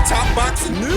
Top boxing news.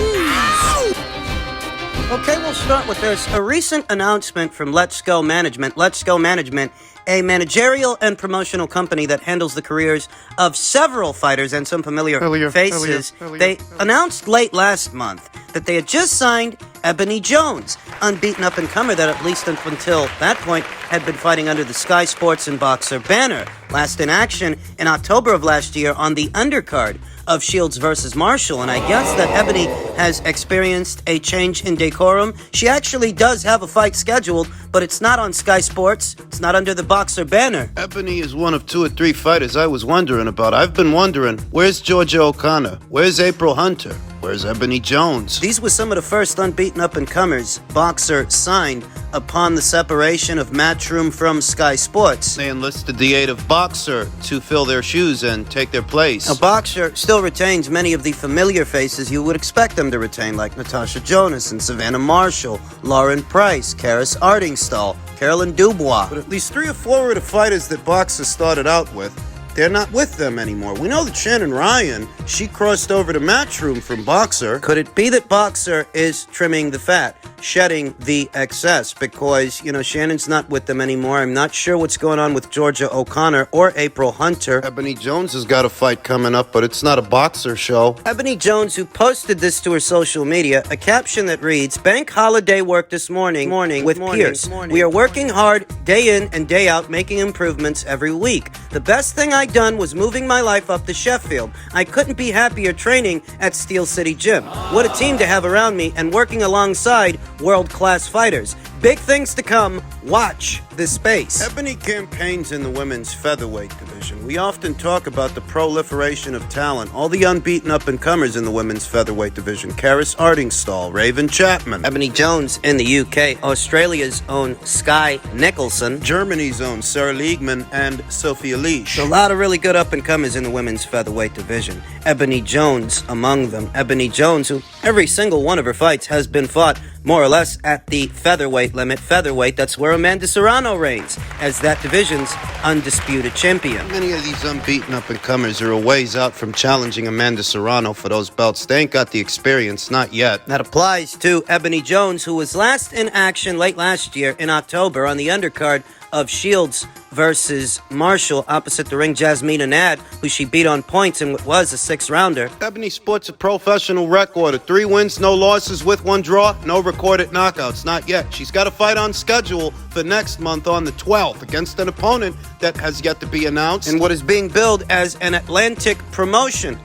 Okay, we'll start with this. A recent announcement from Let's Go Management. Let's Go Management, a managerial and promotional company that handles the careers of several fighters and some familiar faces. They announced late last month that they had just signed Ebony Jones, unbeaten up-and-comer that at least up until that point had been fighting under the Sky Sports and Boxer banner. Last in action in October of last year on the undercard of Shields versus Marshall, and I guess that Ebony has experienced a change in decorum. She actually does have a fight scheduled, but it's not on Sky Sports. It's not under the Boxer banner. Ebony is one of 2 or 3 fighters I was wondering about. I've been wondering, where's Georgia O'Connor? Where's April Hunter? Where's Ebony Jones? These were some of the first unbeaten up-and-comers Boxer signed upon the separation of Matchroom from Sky Sports. They enlisted the aid of Boxer to fill their shoes and take their place. Now, Boxer still retains many of the familiar faces you would expect them to retain, like Natasha Jonas and Savannah Marshall, Lauren Price, Karis Ardingstall, Carolyn Dubois. But at least 3 or 4 of the fighters that Boxer started out with, they're not with them anymore. We know that Shannon Ryan, she crossed over to Matchroom from Boxer. Could it be that Boxer is trimming the fat, shedding the excess? Because, Shannon's not with them anymore. I'm not sure what's going on with Georgia O'Connor or April Hunter. Ebony Jones has got a fight coming up, but it's not a Boxer show. Ebony Jones, who posted this to her social media, a caption that reads, "Bank holiday work this morning with Pierce. We are working hard day in and day out, making improvements every week. The best thing I done was moving my life up to Sheffield. I couldn't be happier training at Steel City Gym. What a team to have around me and working alongside world-class fighters. Big things to come. Watch this space." Ebony campaigns in the women's featherweight division. We often talk about the proliferation of talent. All the unbeaten up-and-comers in the women's featherweight division. Karis Ardingstall, Raven Chapman. Ebony Jones in the UK. Australia's own Sky Nicholson. Germany's own Sarah Liegman and Sophia Leash. A lot of really good up-and-comers in the women's featherweight division. Ebony Jones among them. Ebony Jones, who every single one of her fights has been fought more or less at the featherweight limit. Featherweight, that's where Amanda Serrano reigns as that division's undisputed champion. Many of these unbeaten up-and-comers are a ways out from challenging Amanda Serrano for those belts. They ain't got the experience, not yet. That applies to Ebony Jones, who was last in action late last year in October on the undercard of Shields versus Marshall opposite the ring Jasmina Nad, who she beat on points in what was a 6-rounder. Ebony sports a professional record of 3 wins, no losses with 1 draw, no recorded knockouts, not yet. She's got a fight on schedule for next month on the 12th against an opponent that has yet to be announced. And what is being billed as an Atlantic promotion,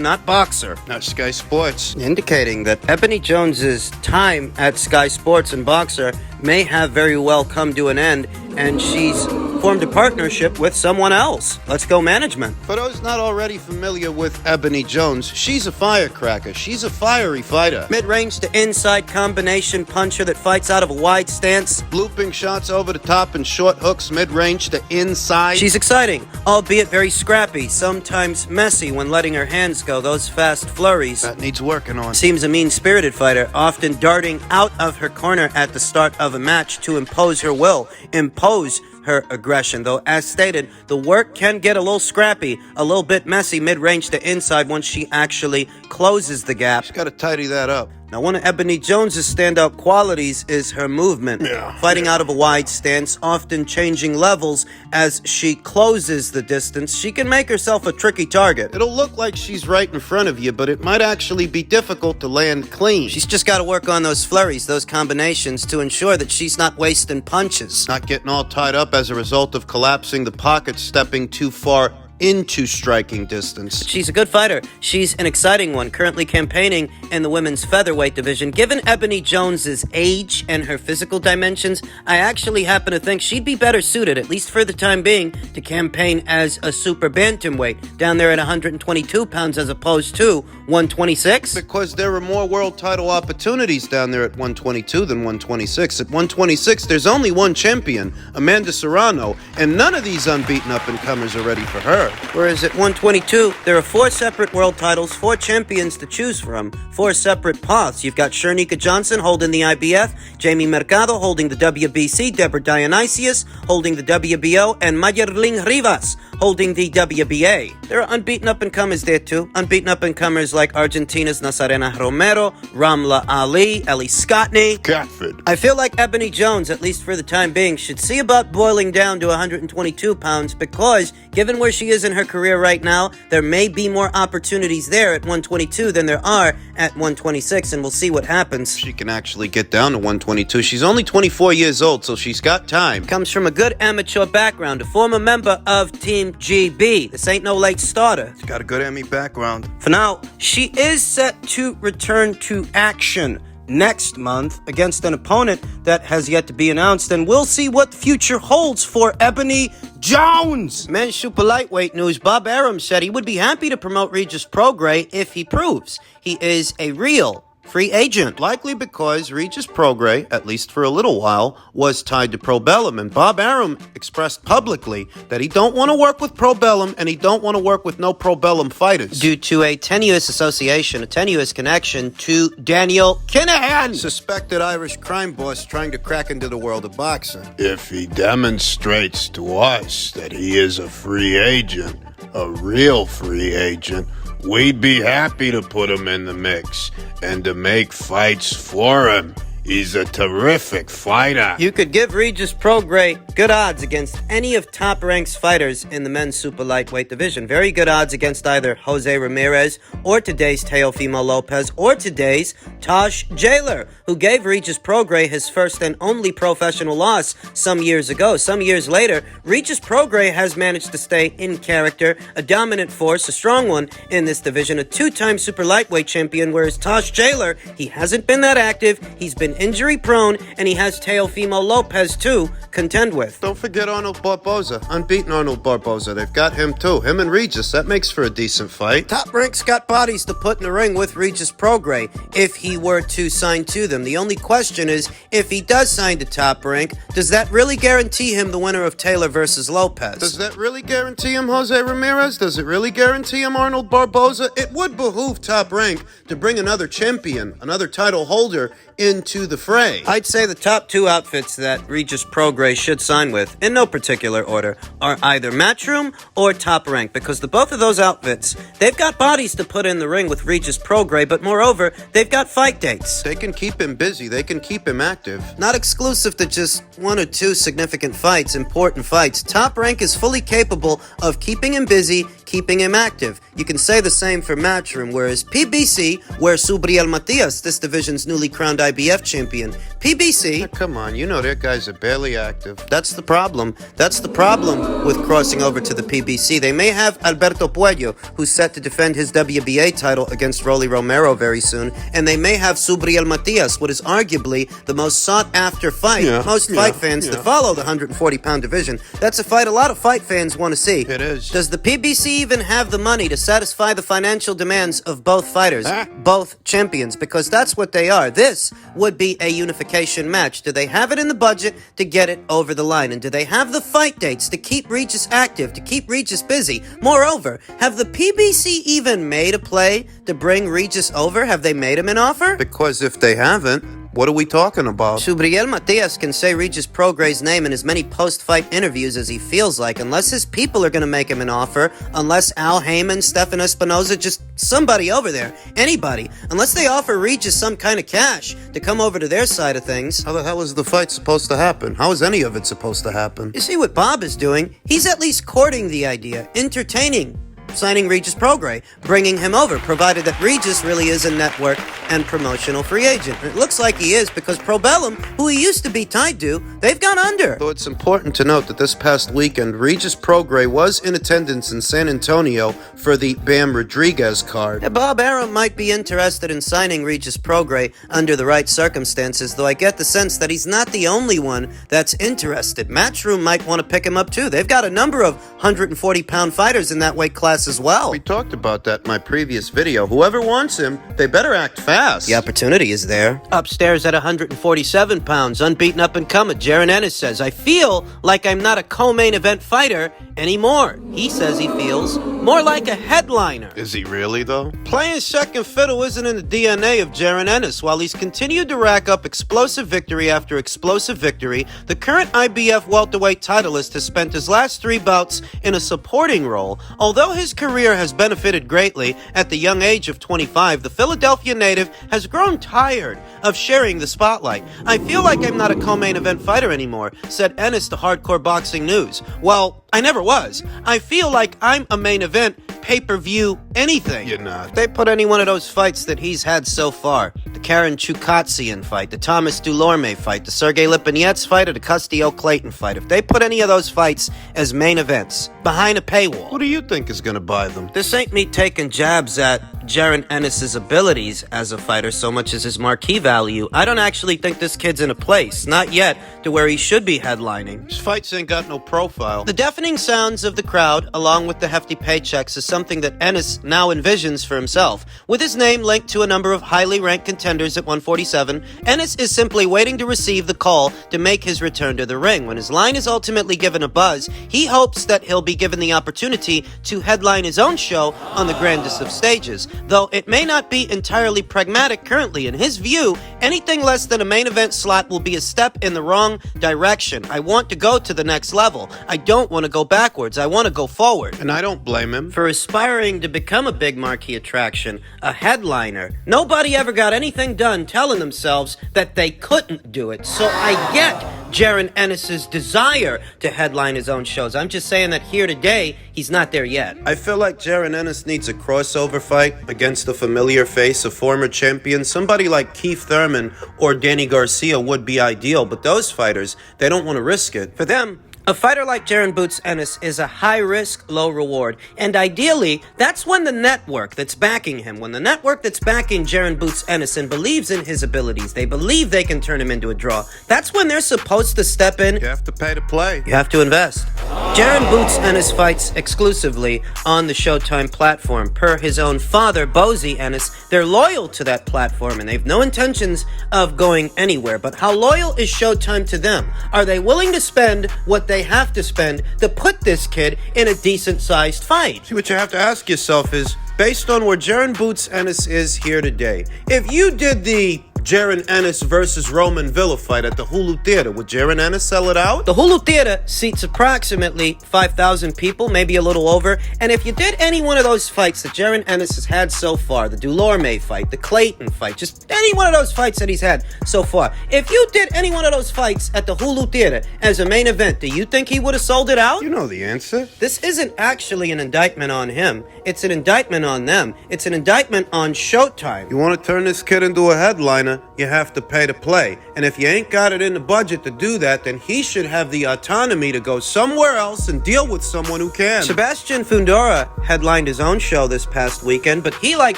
not Boxer. Not Sky Sports. Indicating that Ebony Jones's time at Sky Sports and Boxer may have very well come to an end, and she's formed a partnership with someone else. Let's Go Management. For those not already familiar with Ebony Jones, she's a firecracker. She's a fiery fighter. Mid-range to inside combination puncher that fights out of a wide stance. Looping shots over the top and short hooks mid-range to inside. She's exciting, albeit very scrappy, sometimes messy when letting her hands go. Those fast flurries. That needs working on. Seems a mean-spirited fighter, often darting out of her corner at the start of a match to impose her will, impose her aggression. Though, as stated, the work can get a little scrappy, a little bit messy mid-range to inside once she actually closes the gap. She's got to tidy that up. Now, one of Ebony Jones's standout qualities is her movement. Fighting out of a wide stance, often changing levels as she closes the distance. She can make herself a tricky target. It'll look like she's right in front of you, but it might actually be difficult to land clean. She's just got to work on those flurries, those combinations, to ensure that she's not wasting punches. Not getting all tied up as a result of collapsing the pocket, stepping too far into striking distance. But she's a good fighter. She's an exciting one, currently campaigning in the women's featherweight division. Given Ebony Jones's age and her physical dimensions, I actually happen to think she'd be better suited, at least for the time being, to campaign as a super bantamweight down there at 122 pounds as opposed to 126. Because there are more world title opportunities down there at 122 than 126. At 126, there's only one champion, Amanda Serrano, and none of these unbeaten up-and-comers are ready for her. her. Whereas at 122, there are 4 separate world titles, 4 champions to choose from, 4 separate paths. You've got Shernika Johnson holding the IBF, Jamie Mercado holding the WBC, Deborah Dionysius holding the WBO, and Mayerling Rivas holding the WBA. There are unbeaten up-and-comers there too. Unbeaten up-and-comers like Argentina's Nazarena Romero, Ramla Ali, Ellie Scottney. Catford. I feel like Ebony Jones, at least for the time being, should see about boiling down to 122 pounds because, given where she is in her career right now, there may be more opportunities there at 122 than there are at 126, and we'll see what happens. She can actually get down to 122. She's only 24 years old, so she's got time. Comes from a good amateur background, a former member of Team GB. This ain't no late starter. She's got a good Emmy background. For now, she is set to return to action next month against an opponent that has yet to be announced, and we'll see what the future holds for Ebony Jones. Men's super lightweight news. Bob Arum said he would be happy to promote Regis Prograis if he proves he is a real free agent. Likely because Regis Prograis, at least for a little while, was tied to Probellum, and Bob Arum expressed publicly that he don't want to work with Probellum and he don't want to work with no Probellum fighters. Due to a tenuous association, a tenuous connection to Daniel Kinahan, Suspected Irish crime boss trying to crack into the world of boxing. If he demonstrates to us that he is a free agent, a real free agent, we'd be happy to put him in the mix and to make fights for him. He's a terrific fighter. you could give Regis Prograis good odds against any of Top Rank's fighters in the men's super lightweight division. Very good odds against either Jose Ramirez or today's Teofimo Lopez or today's Taj Jailer, who gave Regis Prograis his first and only professional loss some years ago. Some years later, Regis Prograis has managed to stay in character, a dominant force, a strong one in this division, a 2-time super lightweight champion, whereas Taj Jailer, he hasn't been that active, he's been injury prone, and he has Teofimo Lopez to contend with. Don't forget Arnold Barboza. Unbeaten Arnold Barboza. They've got him too. Him and Regis. That makes for a decent fight. Top Rank's got bodies to put in the ring with Regis Prograis if he were to sign to them. The only question is, if he does sign to Top Rank, does that really guarantee him the winner of Taylor versus Lopez? Does that really guarantee him Jose Ramirez? Does it really guarantee him Arnold Barboza? It would behoove Top Rank to bring another champion, another title holder, into the fray. I'd say the top 2 outfits that Regis Prograis should sign with, in no particular order, are either Matchroom or Top Rank, because both of those outfits, they've got bodies to put in the ring with Regis Prograis, but moreover, they've got fight dates. They can keep him busy. They can keep him active. Not exclusive to just 1 or 2 significant fights, important fights. Top Rank is fully capable of keeping him busy, keeping him active. You can say the same for Matchroom, whereas PBC, where Subriel Matias, this division's newly crowned IBF champion, PBC... Come on, you know their guys are barely active. That's the problem. That's the problem with crossing over to the PBC. They may have Alberto Puello, who's set to defend his WBA title against Rolly Romero very soon, and they may have Subriel Matias, what is arguably the most sought-after fight. Most fight fans that follow the 140-pound division. That's a fight a lot of fight fans want to see. It is. Does the PBC even have the money to satisfy the financial demands of both fighters, both champions? Because that's what they are. This would be a unification match. Do they have it in the budget to get it over the line? And do they have the fight dates to keep Regis active, to keep Regis busy? Moreover, have the PBC even made a play to bring Regis over? Have they made him an offer? Because if they haven't, what are we talking about? Subriel Matias can say Regis Prograis' name in as many post-fight interviews as he feels like, unless his people are going to make him an offer, unless Al Heyman, Stefan Espinoza, just somebody over there, anybody, unless they offer Regis some kind of cash to come over to their side of things. How the hell is the fight supposed to happen? How is any of it supposed to happen? You see what Bob is doing? He's at least courting the idea, entertaining signing Regis Prograis, bringing him over, provided that Regis really is a network and promotional free agent. It looks like he is, because Probellum, who he used to be tied to, they've gone under. So it's important to note that this past weekend, Regis Prograis was in attendance in San Antonio for the Bam Rodriguez card. Yeah, Bob Arum might be interested in signing Regis Prograis under the right circumstances, though I get the sense that he's not the only one that's interested. Matchroom might want to pick him up too. They've got a number of 140-pound fighters in that weight class Ennis as well. We talked about that in my previous video. Whoever wants him, they better act fast. The opportunity is there. Upstairs at 147 pounds, unbeaten up and coming, Jaron Ennis says, I feel like I'm not a co-main event fighter anymore. He says he feels more like a headliner. Is he really, though? Playing second fiddle isn't in the DNA of Jaron Ennis. While he's continued to rack up explosive victory after explosive victory, the current IBF welterweight titleist has spent his last 3 bouts in a supporting role. Although his career has benefited greatly at the young age of 25, the Philadelphia native has grown tired of sharing the spotlight. I feel like I'm not a co-main event fighter anymore, said Ennis to Hardcore Boxing News. Well, I never was. I feel like I'm a main event, pay-per-view, anything. You're not. If they put any one of those fights that he's had so far, the Karen Chukatsian fight, the Thomas Dulorme fight, the Sergey Lipinets fight, or the Castillo Clayton fight, if they put any of those fights as main events, behind a paywall. Who do you think is going to buy them? This ain't me taking jabs at Jaron Ennis' abilities as a fighter so much as his marquee value. I don't actually think this kid's in a place, not yet, to where he should be headlining. His fights ain't got no profile. The deafening sounds of the crowd, along with the hefty paychecks, is something that Ennis now envisions for himself. With his name linked to a number of highly ranked contenders at 147, Ennis is simply waiting to receive the call to make his return to the ring. When his line is ultimately given a buzz, he hopes that he'll be given the opportunity to headline his own show on the grandest of stages. Though it may not be entirely pragmatic currently, in his view, anything less than a main event slot will be a step in the wrong direction. I want to go to the next level. I don't want to go backwards. I want to go forward. And I don't blame him. For aspiring to become a big marquee attraction, a headliner, nobody ever got anything done telling themselves that they couldn't do it. So I get Jaron Ennis' desire to headline his own shows. I'm just saying that here today, he's not there yet. I feel like Jaron Ennis needs a crossover fight against a familiar face, a former champion. Somebody like Keith Thurman or Danny Garcia would be ideal, but those fighters, they don't want to risk it. For them, a fighter like Jaron Boots Ennis is a high-risk, low-reward. And ideally, that's when the network that's backing him, when the network that's backing Jaron Boots Ennis and believes in his abilities, they believe they can turn him into a draw, that's when they're supposed to step in. You have to pay to play. You have to invest. Jaron Boots Ennis fights exclusively on the Showtime platform. Per his own father, Bozy Ennis, they're loyal to that platform and they've no intentions of going anywhere. But how loyal is Showtime to them? Are they willing to spend what they have to spend to put this kid in a decent-sized fight? See, what you have to ask yourself is, based on where Jaron Boots Ennis is here today, if you did the Jaron Ennis versus Roman Villa fight at the Hulu Theater, would Jaron Ennis sell it out? The Hulu Theater seats approximately 5,000 people, maybe a little over. And if you did any one of those fights that Jaron Ennis has had so far, the Dulorme fight, the Clayton fight, just any one of those fights that he's had so far, if you did any one of those fights at the Hulu Theater as a main event, do you think he would have sold it out? You know the answer. This isn't actually an indictment on him. It's an indictment on them. It's an indictment on Showtime. You want to turn this kid into a headliner, you have to pay to play. And if you ain't got it in the budget to do that, then he should have the autonomy to go somewhere else and deal with someone who can. Sebastian Fundora headlined his own show this past weekend, but he, like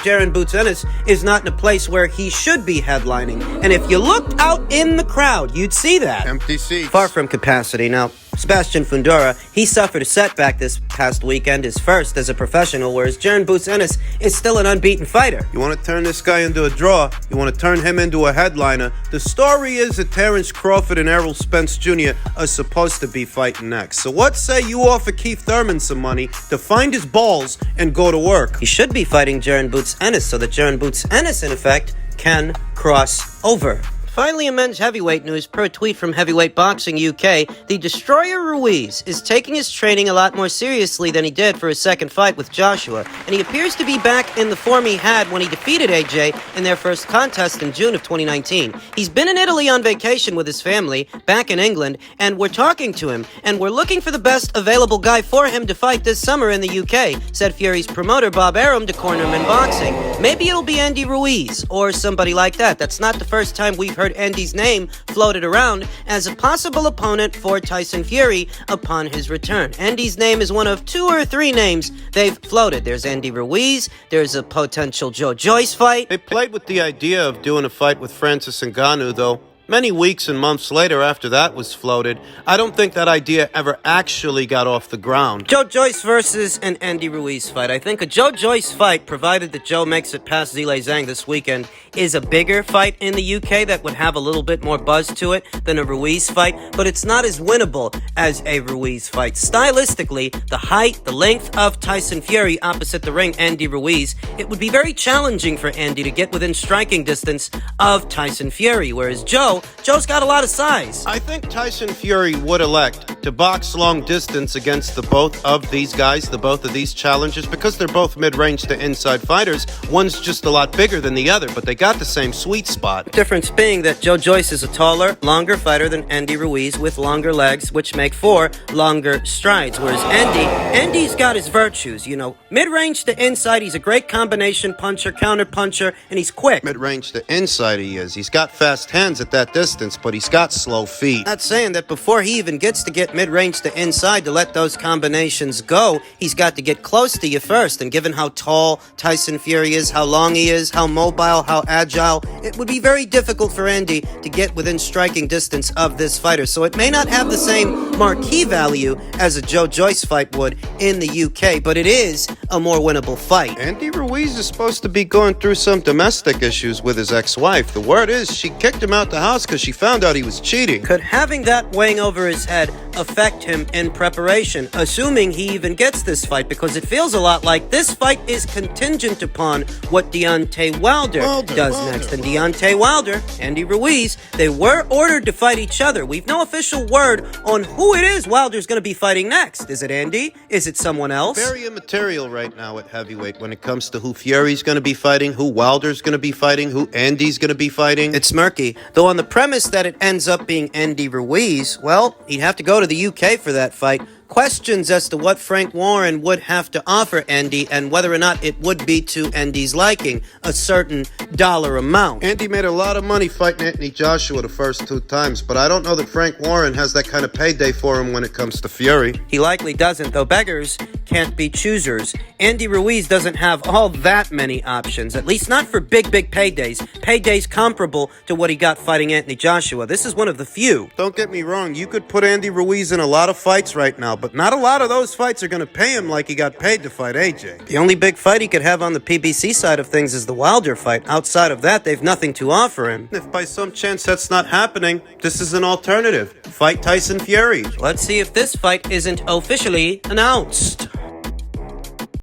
Jaron Boots Ennis, is not in a place where he should be headlining. And if you looked out in the crowd, you'd see that. Empty seats. Far from capacity. Now, Sebastian Fundora, he suffered a setback this past weekend, his first as a professional, whereas Jaron Boots Ennis is still an unbeaten fighter. You want to turn this guy into a draw, you want to turn him into a headliner. The story is that Terrence Crawford and Errol Spence Jr. are supposed to be fighting next. So what say you offer Keith Thurman some money to find his balls and go to work? He should be fighting Jaron Boots Ennis so that Jaron Boots Ennis, in effect, can cross over. Finally, in men's heavyweight news, per a tweet from Heavyweight Boxing UK, the Destroyer Ruiz is taking his training a lot more seriously than he did for his second fight with Joshua, and he appears to be back in the form he had when he defeated AJ in their first contest in June of 2019. He's been in Italy on vacation with his family, back in England, and we're talking to him, and we're looking for the best available guy for him to fight this summer in the UK, said Fury's promoter Bob Arum to Corner him in Boxing. Maybe it'll be Andy Ruiz, or somebody like that. That's not the first time we've heard Andy's name floated around as a possible opponent for Tyson Fury upon his return. Andy's name is one of 2 or 3 names they've floated. There's Andy Ruiz, there's a potential Joe Joyce fight. They played with the idea of doing a fight with Francis Ngannou, though. Many weeks and months later after that was floated, I don't think that idea ever actually got off the ground. Joe Joyce versus an Andy Ruiz fight. I think a Joe Joyce fight, provided that Joe makes it past Zhilei Zhang this weekend, is a bigger fight in the UK that would have a little bit more buzz to it than a Ruiz fight, but it's not as winnable as a Ruiz fight. Stylistically, the height, the length of Tyson Fury opposite the ring, Andy Ruiz, it would be very challenging for Andy to get within striking distance of Tyson Fury, whereas Joe's got a lot of size. I think Tyson Fury would elect to box long distance against the both of these guys, the both of these challengers, because they're both mid-range to inside fighters. One's just a lot bigger than the other, but they got the same sweet spot. Difference being that Joe Joyce is a taller, longer fighter than Andy Ruiz with longer legs, which make for longer strides, whereas Andy's got his virtues, mid-range to inside, he's a great combination puncher, counter puncher, and he's quick. Mid-range to inside he is. He's got fast hands at that distance, but he's got slow feet. Not saying that before he even gets to get mid-range to inside to let those combinations go, he's got to get close to you first, and given how tall Tyson Fury is, how long he is, how mobile, how agile, it would be very difficult for Andy to get within striking distance of this fighter, so it may not have the same marquee value as a Joe Joyce fight would in the UK, but it is a more winnable fight. Andy Ruiz is supposed to be going through some domestic issues with his ex-wife. The word is she kicked him out the house because she found out he was cheating. Could having that weighing over his head affect him in preparation, assuming he even gets this fight? Because it feels a lot like this fight is contingent upon what Deontay Wilder does next. And Deontay Wilder, Andy Ruiz, they were ordered to fight each other. We've no official word on who it is Wilder's going to be fighting next. Is it Andy? Is it someone else? Very immaterial right now at heavyweight when it comes to who Fury's going to be fighting, who Wilder's going to be fighting, who Andy's going to be fighting. It's murky. Though on the premise that it ends up being Andy Ruiz, well, he'd have to go to the UK for that fight. Questions as to what Frank Warren would have to offer Andy and whether or not it would be to Andy's liking, a certain dollar amount. Andy made a lot of money fighting Anthony Joshua the first 2 times, but I don't know that Frank Warren has that kind of payday for him when it comes to Fury. He likely doesn't, though beggars can't be choosers. Andy Ruiz doesn't have all that many options, at least not for big paydays. Paydays comparable to what he got fighting Anthony Joshua. This is one of the few. Don't get me wrong, you could put Andy Ruiz in a lot of fights right now, but not a lot of those fights are going to pay him like he got paid to fight AJ. The only big fight he could have on the PBC side of things is the Wilder fight. Outside of that, they've nothing to offer him. If by some chance that's not happening, this is an alternative. Fight Tyson Fury. Let's see if this fight isn't officially announced.